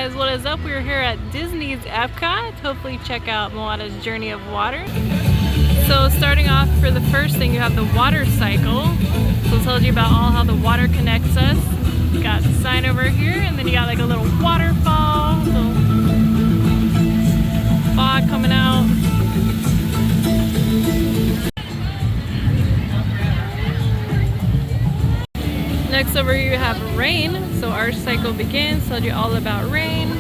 guys, what is up? We're here at Disney's Epcot. Hopefully check out Moana's Journey of Water. So starting off, for the first thing, you have the water cycle. So it tells you about all how the water connects us. You got the sign over here, and then you got like a little waterfall, little fog coming out. Next over here you have rain. So our cycle begins, tells you all about rain.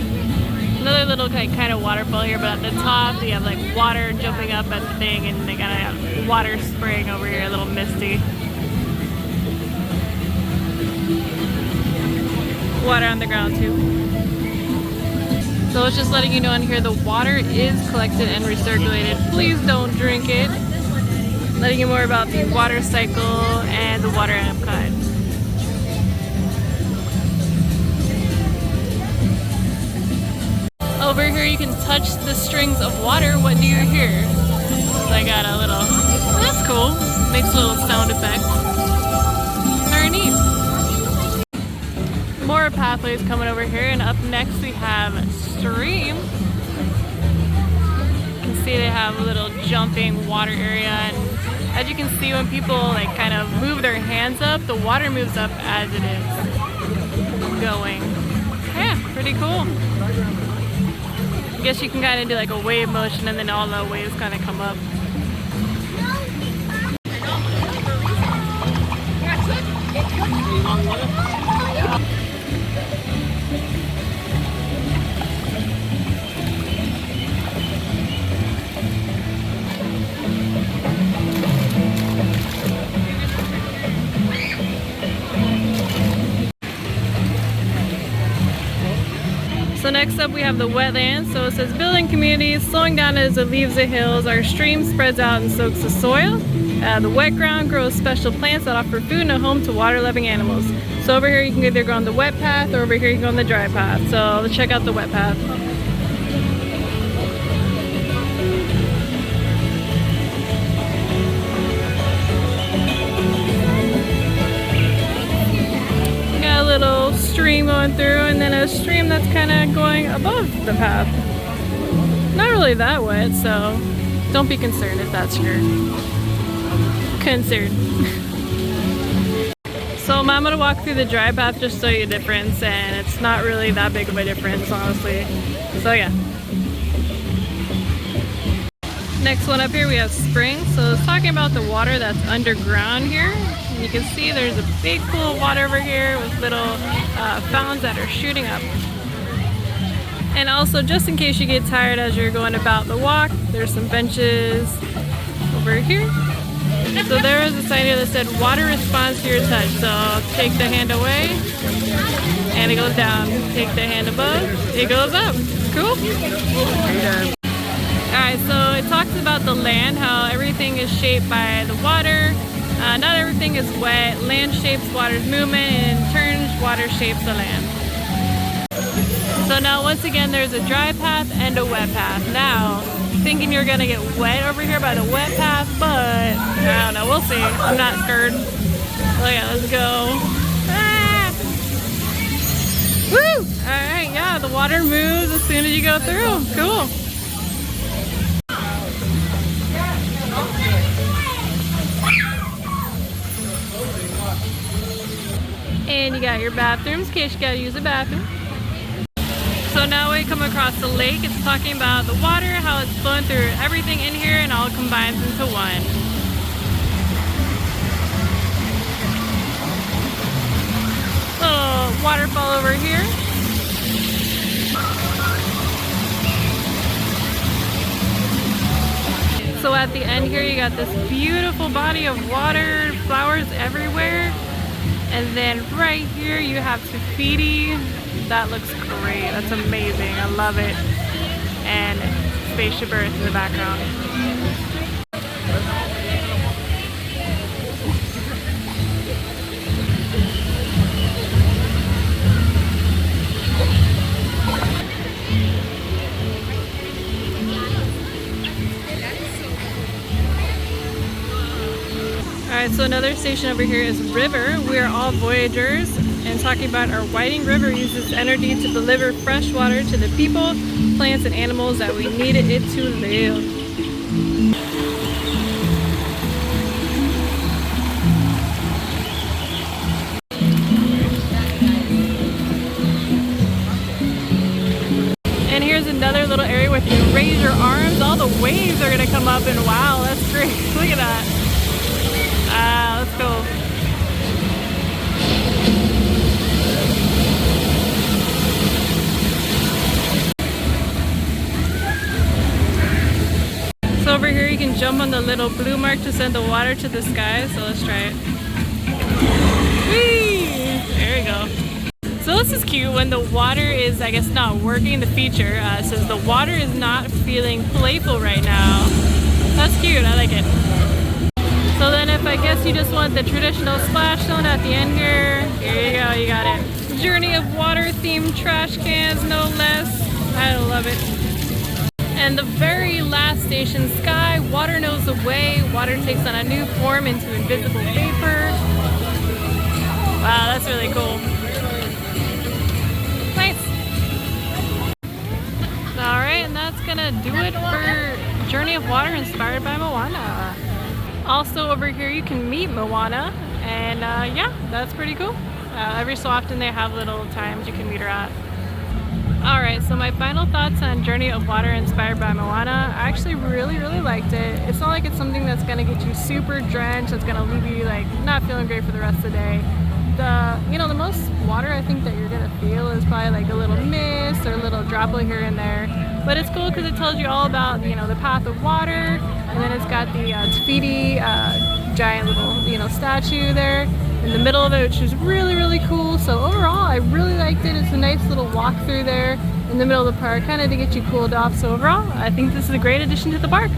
Another little kind of waterfall here, but at the top you have like water jumping up at the thing, and they gotta have water spraying over here, a little misty. Water on the ground too. So it's just letting you know in here the water is collected and recirculated. Please don't drink it. Letting you more about the water cycle and the water at Epcot. Over here you can touch the strings of water. What do you hear? So I got a little, that's cool. Makes a little sound effect. Very neat. More pathways coming over here, and up next we have stream. You can see they have a little jumping water area, and as you can see, when people like kind of move their hands up, the water moves up as it is going. Yeah, pretty cool. I guess you can kind of do like a wave motion, and then all the waves kind of come up. So next up we have the wetlands. So it says building communities, slowing down as it leaves the hills. Our stream spreads out and soaks the soil. The wet ground grows special plants that offer food and a home to water-loving animals. So over here you can either go on the wet path, or over here you can go on the dry path. So let's check out the wet path. Little stream going through, and then a stream that's kind of going above the path. Not really that wet, so don't be concerned if that's your concern. So I'm gonna walk through the dry path just to show you the difference, and it's not really that big of a difference, honestly. So yeah. Next one up here we have spring. So it's talking about the water that's underground here. You can see there's a big pool of water over here with little fountains that are shooting up. And also, just in case you get tired as you're going about the walk, there's some benches over here. So there is a sign here that said water responds to your touch. So take the hand away and it goes down. Take the hand above, it goes up. Cool? Alright, so it talks about the land, how everything is shaped by the water. Not everything is wet. Land shapes water's movement, and in turn, water shapes the land. So now, once again, there's a dry path and a wet path. Now, thinking you're gonna get wet over here by the wet path, but I don't know. We'll see. I'm not scared. Oh yeah, let's go. Ah! Woo! All right, yeah, the water moves as soon as you go through. Cool. And you got your bathrooms in case you gotta use a bathroom. So now we come across the lake. It's talking about the water, how it's flowing through everything in here, and all combines into one. Little waterfall over here. So at the end here you got this beautiful body of water, flowers everywhere. And then right here you have Tafiti. That looks great. That's amazing. I love it. And Spaceship Earth in the background. Alright, so another station over here is River. We are all Voyagers. And talking about our Whiting River uses energy to deliver fresh water to the people, plants, and animals that we needed it to live. And here's another little area where if you raise your arms, all the waves are gonna come up, and wow, that's great. Look at that. Ah, that's cool. So over here you can jump on the little blue mark to send the water to the sky, so let's try it. Whee! There we go. So this is cute when the water is, I guess, not working. The feature says the water is not feeling playful right now. That's cute, I like it. So then if I guess you just want the traditional splash zone at the end here you go, you got it. Journey of water themed trash cans, no less. I love it. And the very last station, Sky, water knows the way. Water takes on a new form into invisible vapor. Wow, that's really cool. Nice. Alright, and that's gonna do it for Journey of Water inspired by Moana. Also over here you can meet Moana, and yeah, that's pretty cool. Every so often they have little times you can meet her at. Alright, so my final thoughts on Journey of Water inspired by Moana. I actually really liked it. It's not like it's something that's gonna get you super drenched, that's gonna leave you like not feeling great for the rest of the day. The most water I think that you're gonna feel is probably like a little mist or a little droplet here and there. But it's cool because it tells you all about, the path of water, and then it's got the Tafiti giant little, statue there in the middle of it, which is really cool. So overall, I really liked it. It's a nice little walk through there in the middle of the park, kind of to get you cooled off. So overall, I think this is a great addition to the park.